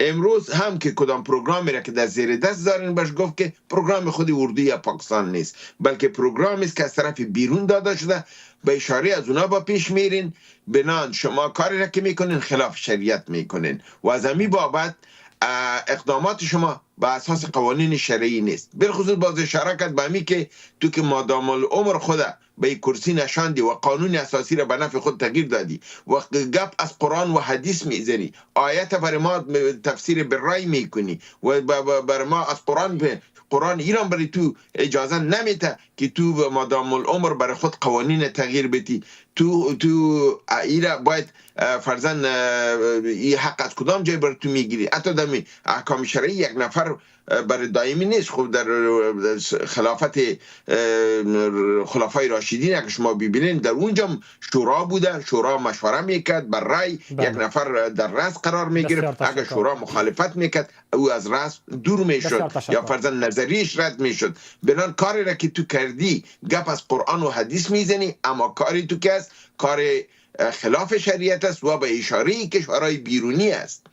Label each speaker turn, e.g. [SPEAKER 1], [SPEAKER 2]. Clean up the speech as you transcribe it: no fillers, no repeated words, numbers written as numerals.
[SPEAKER 1] امروز هم که کدام پروگرامی را که در زیر دست دارین بهش گفت که پروگرام خود اردوی پاکستان نیست، بلکه پروگرامی است که از طرف بیرون داده شده، به اشاره از اونا با پیش میرین، بنان شما کاری را که میکنین خلاف شریعت میکنین و از همین بابت اقدامات شما به اساس قوانین شرعی نیست. بالخصوص باز اشاره کرد به همی که تو که مادام العمر خود به این کرسی نشاندی و قانون اساسی را به نفع خود تغییر دادی و گپ از قرآن و حدیث میزنی، آیت بر ما تفسیر بالرای میکنی و بر ما از قرآن ایران برای تو اجازه نمیده که تو به مادام العمر برای خود قوانین تغییر بدی. تو ایرا باید فرزن این حق از کدام جای بر تو میگیری؟ حتی در احکام شرعی یک نفر برای دائمی نیست. خب در خلافت خلفای راشدین اگه شما ببینید در اونجا شورا بوده، شورا مشوره میکرد بر رای، یک نفر در رأس قرار میگرفت، اگه شورا مخالفت میکرد او از رأس دور میشد یا فرزن نظریش رد میشد. بنان کاری را که تو کردی گپ از قرآن و حدیث میزنی، اما کاری تو که است کار خلاف شریعت است و به اشاره کشورهای بیرونی است.